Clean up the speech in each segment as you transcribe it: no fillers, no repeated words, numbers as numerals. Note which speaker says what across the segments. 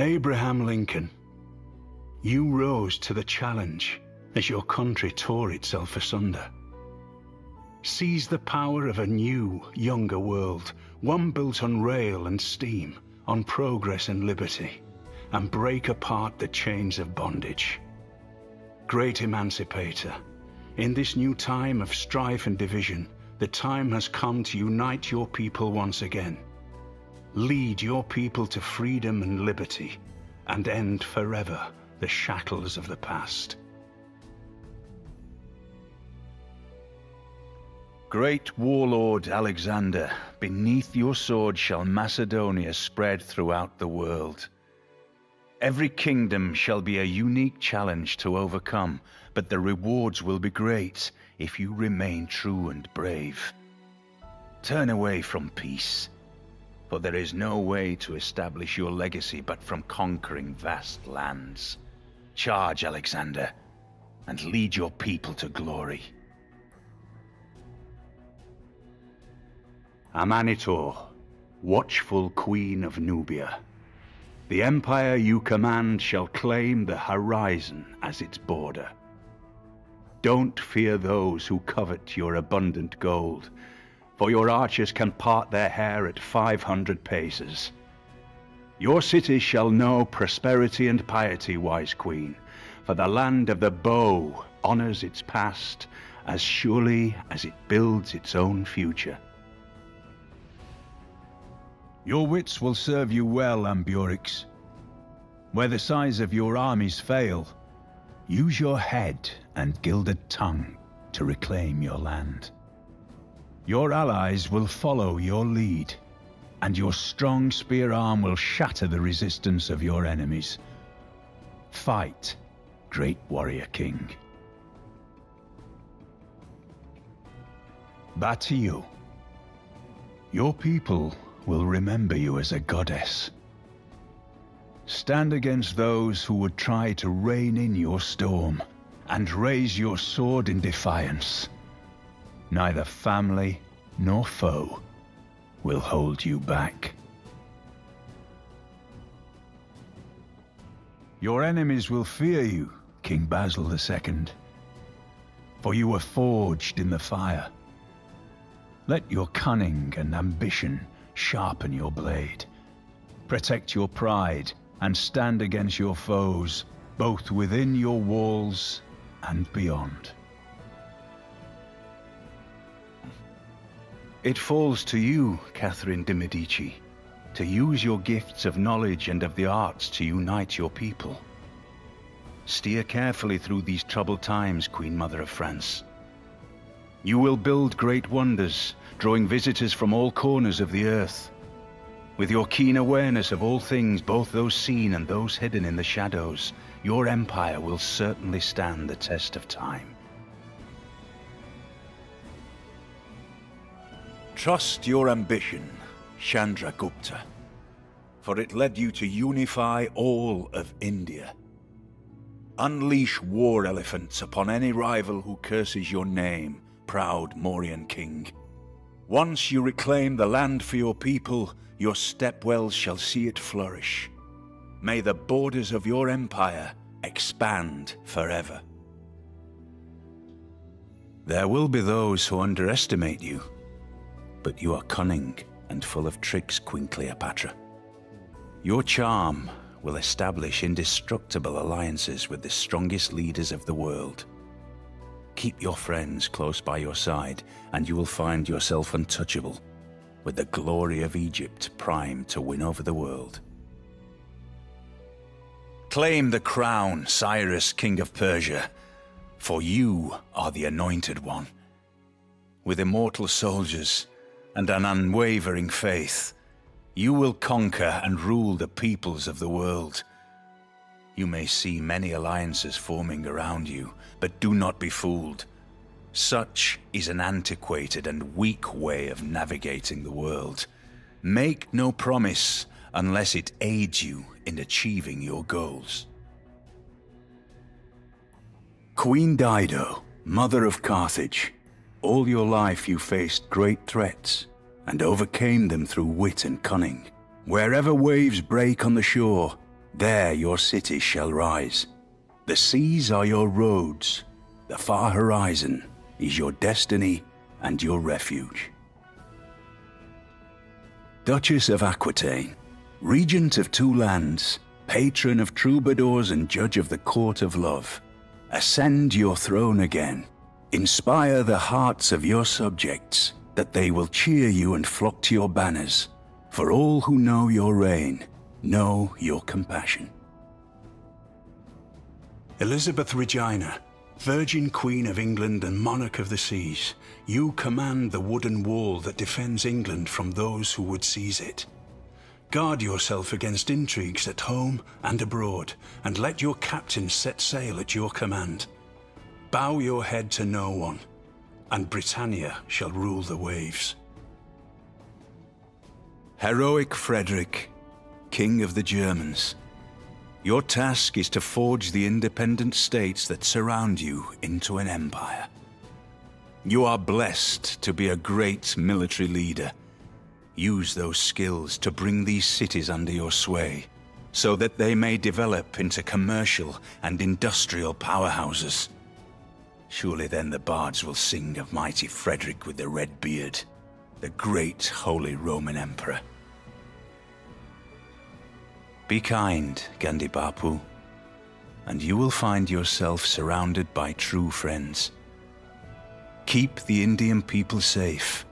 Speaker 1: Abraham Lincoln, you rose to the challenge as your country tore itself asunder. Seize the power of a new, younger world, one built on rail and steam, on progress and liberty, and break apart the chains of bondage. Great emancipator, in this new time of strife and division, the time has come to unite your people once again. Lead your people to freedom and liberty, and end forever the shackles of the past.
Speaker 2: Great warlord Alexander, beneath your sword shall Macedonia spread throughout the world. Every kingdom shall be a unique challenge to overcome, but the rewards will be great if you remain true and brave. Turn away from peace, for there is no way to establish your legacy but from conquering vast lands. Charge, Alexander, and lead your people to glory.
Speaker 1: Amanitor, watchful queen of Nubia, the empire you command shall claim the horizon as its border. Don't fear those who covet your abundant gold, for your archers can part their hair at 500 paces. Your city shall know prosperity and piety, wise queen, for the land of the bow honors its past as surely as it builds its own future.
Speaker 3: Your wits will serve you well, Ambiorix. Where the size of your armies fail, use your head and gilded tongue to reclaim your land. Your allies will follow your lead, and your strong spear arm will shatter the resistance of your enemies. Fight, great warrior king. Batiu, your people will remember you as a goddess. Stand against those who would try to rein in your storm, and raise your sword in defiance. Neither family nor foe will hold you back. Your enemies will fear you, King Basil II, for you were forged in the fire. Let your cunning and ambition sharpen your blade. Protect your pride and stand against your foes, both within your walls and beyond.
Speaker 1: It falls to you, Catherine de Medici, to use your gifts of knowledge and of the arts to unite your people. Steer carefully through these troubled times, Queen Mother of France. You will build great wonders, drawing visitors from all corners of the earth. With your keen awareness of all things, both those seen and those hidden in the shadows, your empire will certainly stand the test of time.
Speaker 2: Trust your ambition, Chandragupta, for it led you to unify all of India. Unleash war elephants upon any rival who curses your name, proud Mauryan king. Once you reclaim the land for your people, your stepwells shall see it flourish. May the borders of your empire expand forever.
Speaker 1: There will be those who underestimate you, but you are cunning and full of tricks, Queen Cleopatra. Your charm will establish indestructible alliances with the strongest leaders of the world. Keep your friends close by your side, and you will find yourself untouchable, with the glory of Egypt primed to win over the world.
Speaker 2: Claim the crown, Cyrus, King of Persia, for you are the anointed one. With immortal soldiers and an unwavering faith, you will conquer and rule the peoples of the world. You may see many alliances forming around you, but do not be fooled. Such is an antiquated and weak way of navigating the world. Make no promise unless it aids you in achieving your goals.
Speaker 1: Queen Dido, mother of Carthage, all your life you faced great threats and overcame them through wit and cunning. Wherever waves break on the shore,
Speaker 2: There your cities shall rise. The seas are your roads. The far horizon is your destiny and your refuge. Duchess of Aquitaine, regent of two lands, patron of troubadours and judge of the court of love, ascend your throne again. Inspire the hearts of your subjects, that they will cheer you and flock to your banners. For all who know your reign, know your compassion.
Speaker 1: Elizabeth Regina, Virgin Queen of England and Monarch of the Seas, you command the wooden wall that defends England from those who would seize it. Guard yourself against intrigues at home and abroad, and let your captains set sail at your command. Bow your head to no one, and Britannia shall rule the waves.
Speaker 2: Heroic Frederick, King of the Germans, your task is to forge the independent states that surround you into an empire. You are blessed to be a great military leader. Use those skills to bring these cities under your sway, so that they may develop into commercial and industrial powerhouses. Surely then the bards will sing of mighty Frederick with the red beard, the great Holy Roman Emperor. Be kind, Gandhi Bapu, and you will find yourself surrounded by true friends. Keep the Indian people safe,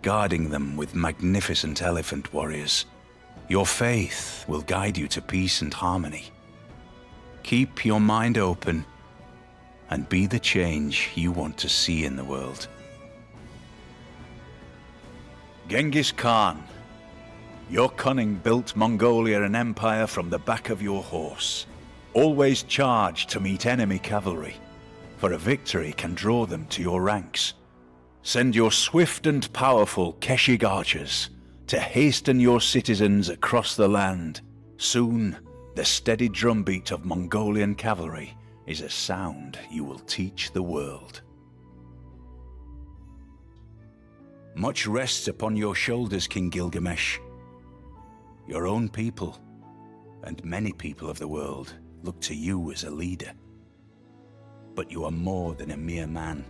Speaker 2: guarding them with magnificent elephant warriors. Your faith will guide you to peace and harmony. Keep your mind open and be the change you want to see in the world. Genghis Khan, your cunning built Mongolia an empire from the back of your horse. Always charge to meet enemy cavalry, for a victory can draw them to your ranks. Send your swift and powerful Keshig archers to hasten your citizens across the land. Soon, the steady drumbeat of Mongolian cavalry is a sound you will teach the world. Much rests upon your shoulders, King Gilgamesh. Your own people, and many people of the world, look to you as a leader. But you are more than a mere man,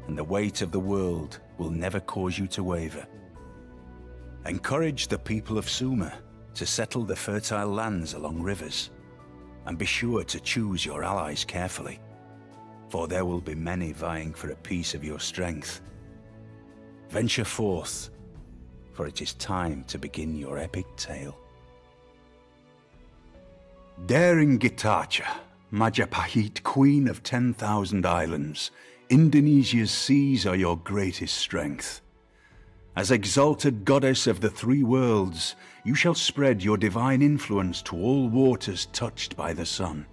Speaker 2: and the weight of the world will never cause you to waver. Encourage the people of Sumer to settle the fertile lands along rivers, and be sure to choose your allies carefully, for there will be many vying for a piece of your strength. Venture forth, for it is time to begin your epic tale. Daring Gitacha, Majapahit, Queen of 10,000 islands, Indonesia's seas are your greatest strength. As exalted goddess of the three worlds, you shall spread your divine influence to all waters touched by the sun.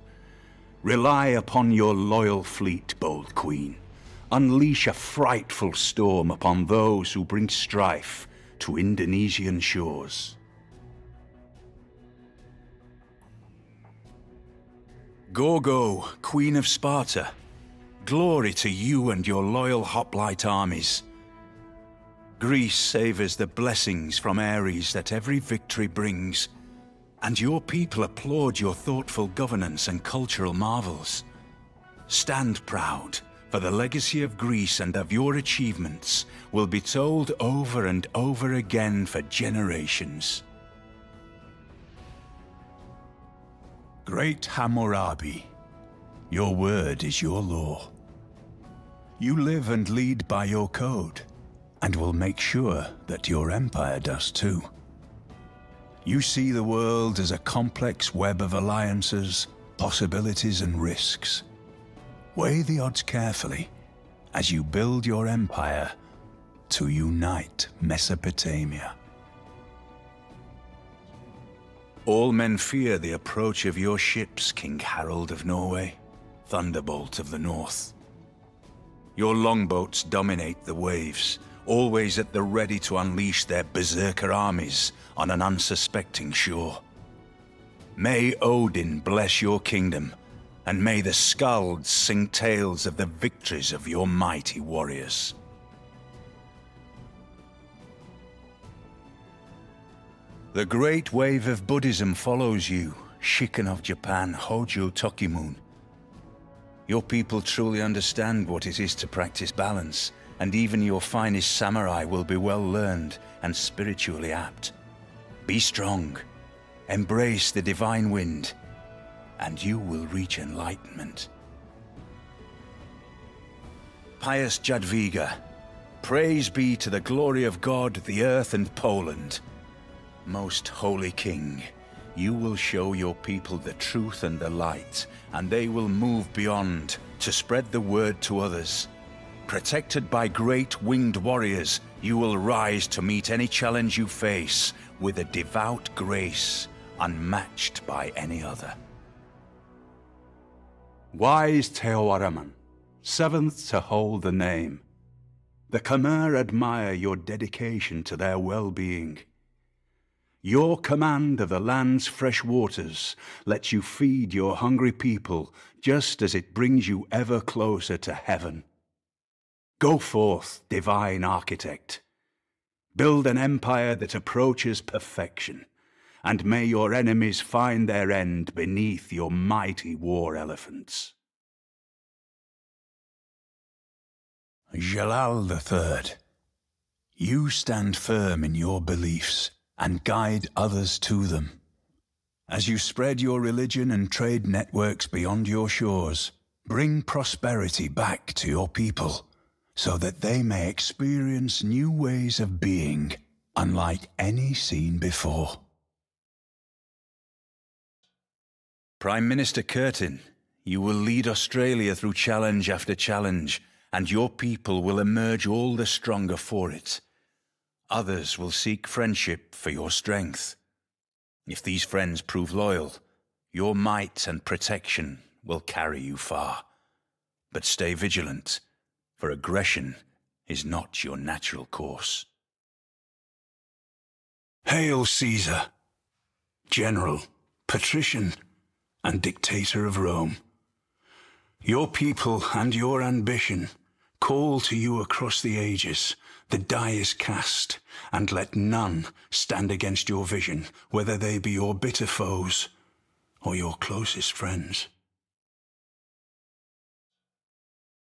Speaker 2: Rely upon your loyal fleet, bold queen. Unleash a frightful storm upon those who bring strife to Indonesian shores. Gorgo, Queen of Sparta, glory to you and your loyal hoplite armies. Greece savours the blessings from Ares that every victory brings, and your people applaud your thoughtful governance and cultural marvels. Stand proud, for the legacy of Greece and of your achievements will be told over and over again for generations. Great Hammurabi, your word is your law. You live and lead by your code, and will make sure that your empire does too. You see the world as a complex web of alliances, possibilities and risks. Weigh the odds carefully as you build your empire to unite Mesopotamia. All men fear the approach of your ships, King Harald of Norway, Thunderbolt of the North. Your longboats dominate the waves, always at the ready to unleash their berserker armies on an unsuspecting shore. May Odin bless your kingdom, and may the skalds sing tales of the victories of your mighty warriors. The great wave of Buddhism follows you, Shiken of Japan, Hojo Tokimun. Your people truly understand what it is to practice balance, and even your finest samurai will be well learned and spiritually apt. Be strong, embrace the divine wind, and you will reach enlightenment. Pious Jadwiga, praise be to the glory of God, the earth and Poland. Most holy king, you will show your people the truth and the light, and they will move beyond to spread the word to others. Protected by great winged warriors, you will rise to meet any challenge you face with a devout grace unmatched by any other.
Speaker 1: Wise Teowaraman, seventh to hold the name. The Khmer admire your dedication to their well-being. Your command of the land's fresh waters lets you feed your hungry people just as it brings you ever closer to heaven. Go forth, divine architect. Build an empire that approaches perfection, and may your enemies find their end beneath your mighty war elephants.
Speaker 3: Jalal III, you stand firm in your beliefs and guide others to them. As you spread your religion and trade networks beyond your shores, bring prosperity back to your people, so that they may experience new ways of being, unlike any seen before.
Speaker 2: Prime Minister Curtin, you will lead Australia through challenge after challenge, and your people will emerge all the stronger for it. Others will seek friendship for your strength. If these friends prove loyal, your might and protection will carry you far. But stay vigilant, for aggression is not your natural course.
Speaker 1: Hail Caesar, general, patrician, and dictator of Rome. Your people and your ambition call to you across the ages. The die is cast, and let none stand against your vision, whether they be your bitter foes or your closest friends.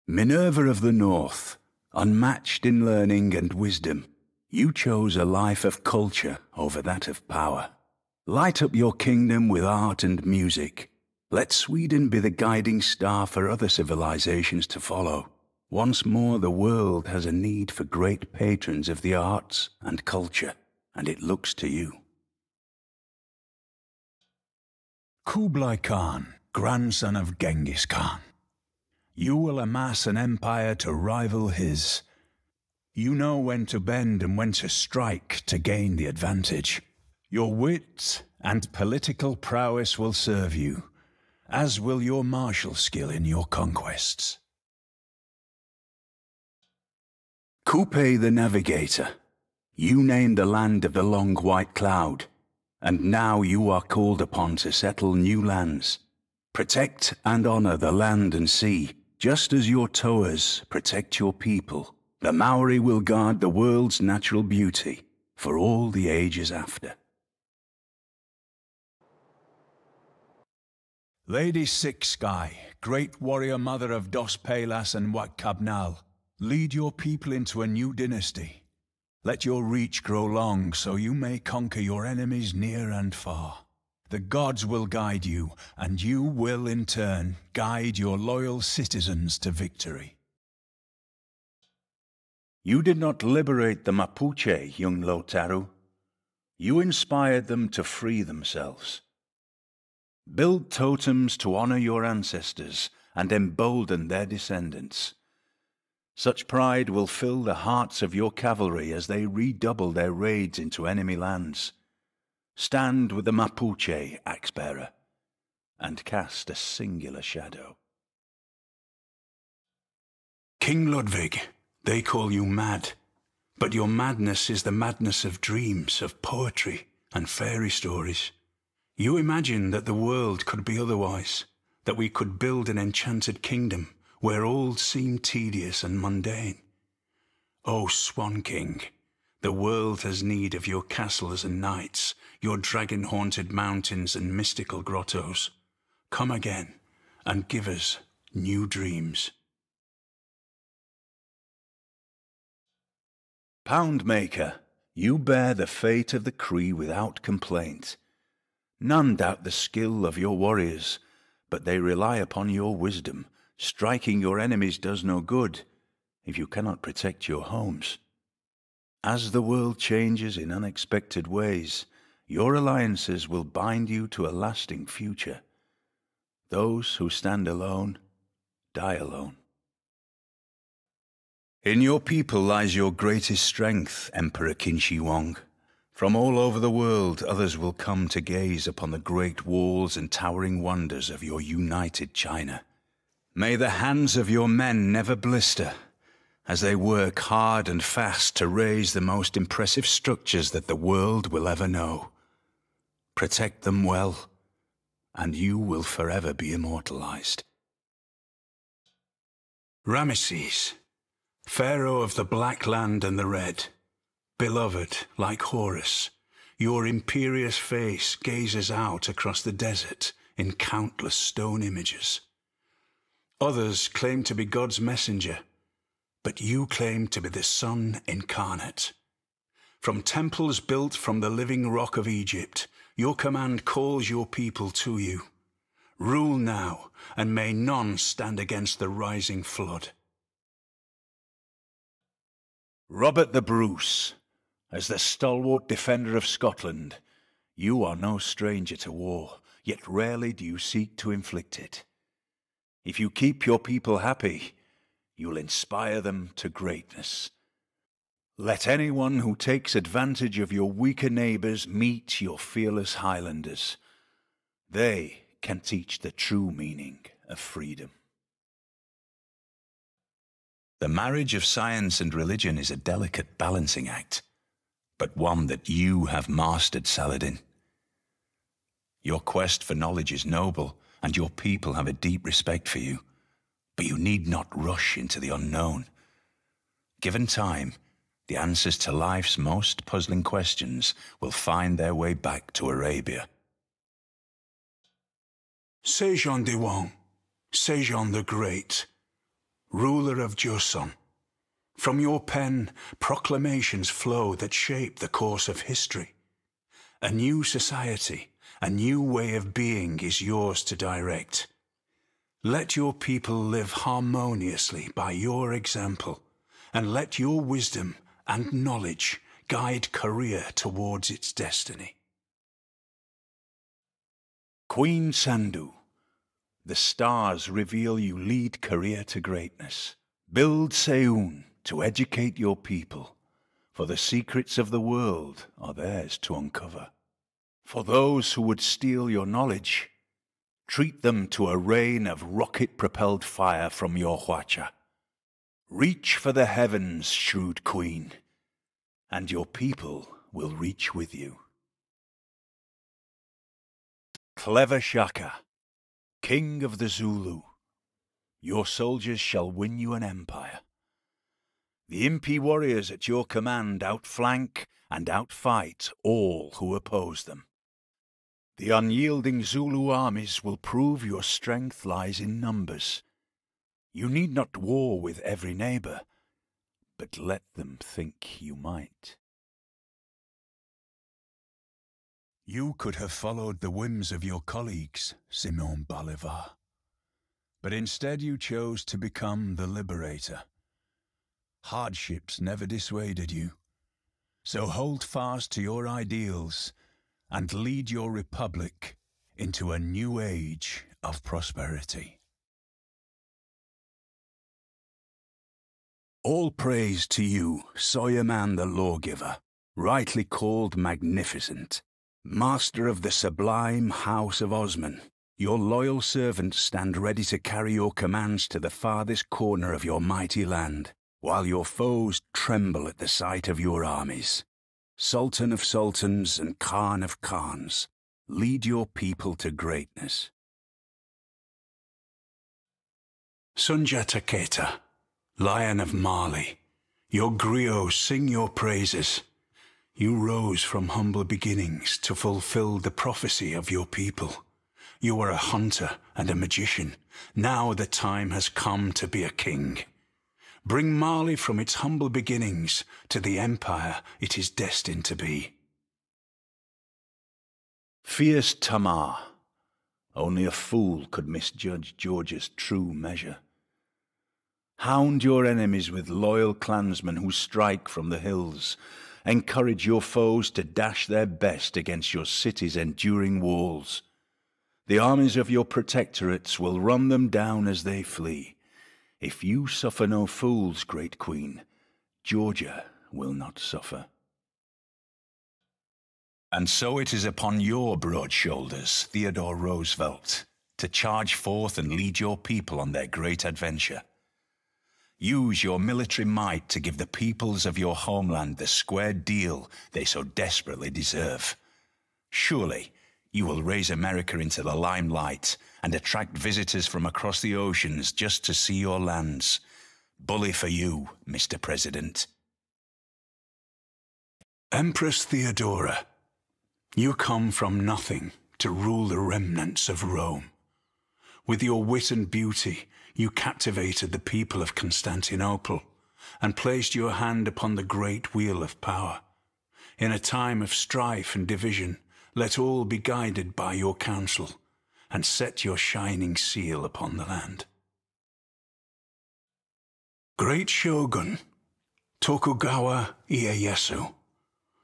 Speaker 3: Minerva of the North, unmatched in learning and wisdom, you chose a life of culture over that of power. Light up your kingdom with art and music. Let Sweden be the guiding star for other civilizations to follow. Once more the world has a need for great patrons of the arts and culture, and it looks to you. Kublai Khan, grandson of Genghis Khan. You will amass an empire to rival his. You know when to bend and when to strike to gain the advantage. Your wit and political prowess will serve you, as will your martial skill in your conquests. Coupe the Navigator, you named the land of the long white cloud, and now you are called upon to settle new lands. Protect and honor the land and sea, just as your towers protect your people. The Maori will guard the world's natural beauty for all the ages after. Lady Six Sky, great warrior mother of Dos Pelas and Wat Cabnal, lead your people into a new dynasty. Let your reach grow long so you may conquer your enemies near and far. The gods will guide you, and you will in turn guide your loyal citizens to victory.
Speaker 2: You did not liberate the Mapuche, young Lotaru. You inspired them to free themselves. Build totems to honor your ancestors and embolden their descendants. Such pride will fill the hearts of your cavalry as they redouble their raids into enemy lands. Stand with the Mapuche, axe-bearer, and cast a singular shadow.
Speaker 1: King Ludwig, they call you mad, but your madness is the madness of dreams, of poetry and fairy stories. You imagine that the world could be otherwise, that we could build an enchanted kingdom where all seemed tedious and mundane. O Swan King, The world has need of your castles and knights, your dragon-haunted mountains and mystical grottos. Come again, and give us new dreams.
Speaker 2: Poundmaker, you bear the fate of the Cree without complaint. None doubt the skill of your warriors, but they rely upon your wisdom. Striking your enemies does no good if you cannot protect your homes. As the world changes in unexpected ways, your alliances will bind you to a lasting future. Those who stand alone, die alone. In your people lies your greatest strength, Emperor Qin Shi Huang. From all over the world, others will come to gaze upon the great walls and towering wonders of your united China. May the hands of your men never blister, as they work hard and fast to raise the most impressive structures that the world will ever know. Protect them well, and you will forever be immortalized.
Speaker 1: Ramesses, Pharaoh of the Black Land and the Red, beloved like Horus, your imperious face gazes out across the desert in countless stone images. Others claim to be God's messenger, but you claim to be the Son incarnate. From temples built from the living rock of Egypt, your command calls your people to you. Rule now, and may none stand against the rising flood.
Speaker 2: Robert the Bruce, as the stalwart defender of Scotland, you are no stranger to war, yet rarely do you seek to inflict it. If you keep your people happy, you'll inspire them to greatness. Let anyone who takes advantage of your weaker neighbors meet your fearless Highlanders. They can teach the true meaning of freedom.
Speaker 1: The marriage of science and religion is a delicate balancing act, but one that you have mastered, Saladin. Your quest for knowledge is noble, and your people have a deep respect for you, but you need not rush into the unknown. Given time, the answers to life's most puzzling questions will find their way back to Arabia. Sejong de Wang, Sejong the Great, ruler of Joseon, from your pen proclamations flow that shape the course of history. A new society, a new way of being is yours to direct. Let your people live harmoniously by your example, and let your wisdom and knowledge guide Korea towards its destiny.
Speaker 2: Queen Sandu, the stars reveal you lead Korea to greatness. Build Seun to educate your people, for the secrets of the world are theirs to uncover. For those who would steal your knowledge, treat them to a rain of rocket-propelled fire from your Hwacha. Reach for the heavens, shrewd queen, and your people will reach with you. Clever Shaka, king of the Zulu, your soldiers shall win you an empire. The Impi warriors at your command outflank and outfight all who oppose them. The unyielding Zulu armies will prove your strength lies in numbers. You need not war with every neighbor, but let them think you might.
Speaker 3: You could have followed the whims of your colleagues, Simon Bolivar. But instead you chose to become the liberator. Hardships never dissuaded you. So hold fast to your ideals and lead your republic into a new age of prosperity.
Speaker 1: All praise to you, Soyerman the lawgiver, rightly called magnificent. Master of the sublime House of Osman, your loyal servants stand ready to carry your commands to the farthest corner of your mighty land, while your foes tremble at the sight of your armies. Sultan of sultans and Khan of khans, lead your people to greatness. Sunjata Keita, Lion of Mali, your griots sing your praises. You rose from humble beginnings to fulfill the prophecy of your people. You were a hunter and a magician. Now the time has come to be a king. Bring Mali from its humble beginnings to the empire it is destined to be.
Speaker 2: Fierce Tamar. Only a fool could misjudge Georgia's true measure. Hound your enemies with loyal clansmen who strike from the hills. Encourage your foes to dash their best against your city's enduring walls. The armies of your protectorates will run them down as they flee. If you suffer no fools, great queen, Georgia will not suffer.
Speaker 4: And so it is upon your broad shoulders, Theodore Roosevelt, to charge forth and lead your people on their great adventure. Use your military might to give the peoples of your homeland the square deal they so desperately deserve. Surely, you will raise America into the limelight and attract visitors from across the oceans just to see your lands. Bully for you, Mr. President.
Speaker 1: Empress Theodora, you come from nothing to rule the remnants of Rome. With your wit and beauty, you captivated the people of Constantinople and placed your hand upon the great wheel of power. In a time of strife and division, let all be guided by your counsel, and set your shining seal upon the land. Great Shogun, Tokugawa Ieyasu,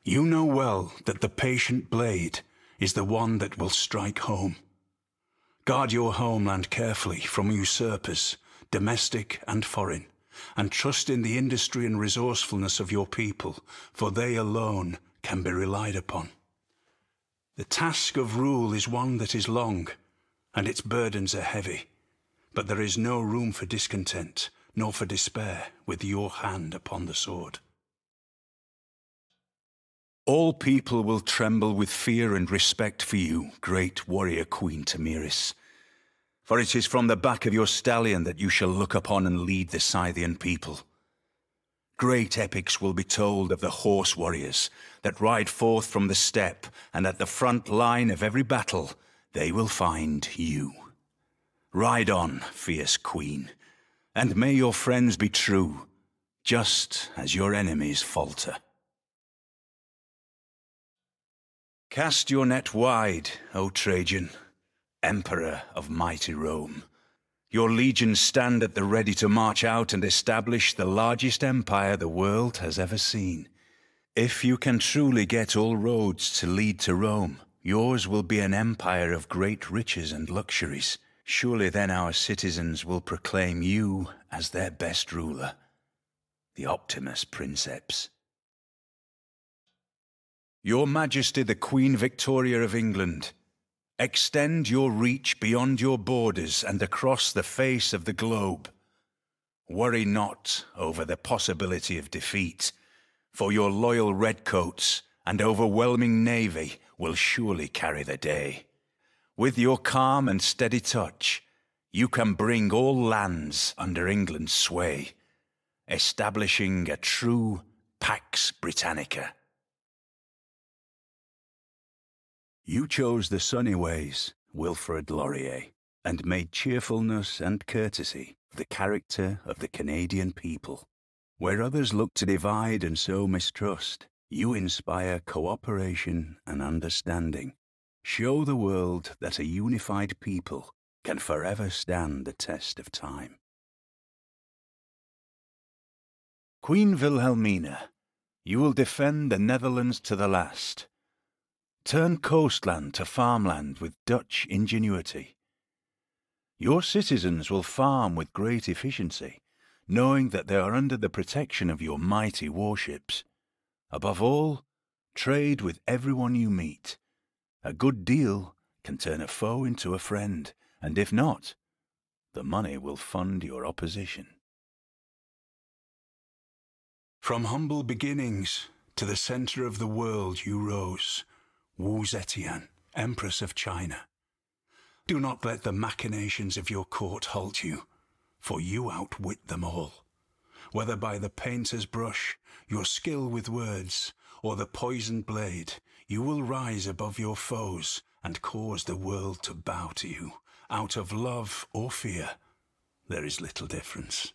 Speaker 1: you know well that the patient blade is the one that will strike home. Guard your homeland carefully from usurpers, domestic and foreign, and trust in the industry and resourcefulness of your people, for they alone can be relied upon. The task of rule is one that is long, and its burdens are heavy, but there is no room for discontent, nor for despair with your hand upon the sword.
Speaker 2: All people will tremble with fear and respect for you, great warrior Queen Tamiris. For it is from the back of your stallion that you shall look upon and lead the Scythian people. Great epics will be told of the horse warriors that ride forth from the steppe, and at the front line of every battle they will find you. Ride on, fierce queen, and may your friends be true, just as your enemies falter. Cast your net wide, O Trajan, emperor of mighty Rome. Your legions stand at the ready to march out and establish the largest empire the world has ever seen. If you can truly get all roads to lead to Rome, yours will be an empire of great riches and luxuries. Surely then our citizens will proclaim you as their best ruler, the Optimus Princeps. Your Majesty the Queen Victoria of England, extend your reach beyond your borders and across the face of the globe. Worry not over the possibility of defeat, for your loyal redcoats and overwhelming navy will surely carry the day. With your calm and steady touch, you can bring all lands under England's sway, establishing a true Pax Britannica.
Speaker 3: You chose the sunny ways, Wilfrid Laurier, and made cheerfulness and courtesy the character of the Canadian people. Where others look to divide and sow mistrust, you inspire cooperation and understanding. Show the world that a unified people can forever stand the test of time.
Speaker 2: Queen Wilhelmina, you will defend the Netherlands to the last. Turn coastland to farmland with Dutch ingenuity. Your citizens will farm with great efficiency, knowing that they are under the protection of your mighty warships. Above all, trade with everyone you meet. A good deal can turn a foe into a friend, and if not, the money will fund your opposition.
Speaker 1: From humble beginnings to the center of the world you rose, Wu Zetian, Empress of China. Do not let the machinations of your court halt you, for you outwit them all. Whether by the painter's brush, your skill with words, or the poisoned blade, you will rise above your foes and cause the world to bow to you. Out of love or fear, there is little difference.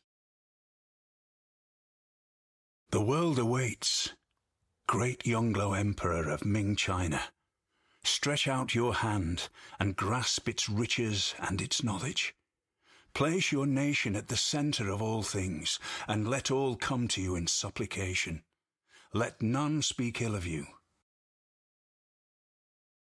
Speaker 1: The world awaits, great Yongglo Emperor of Ming China. Stretch out your hand and grasp its riches and its knowledge. Place your nation at the center of all things, and let all come to you in supplication. Let none speak ill of you,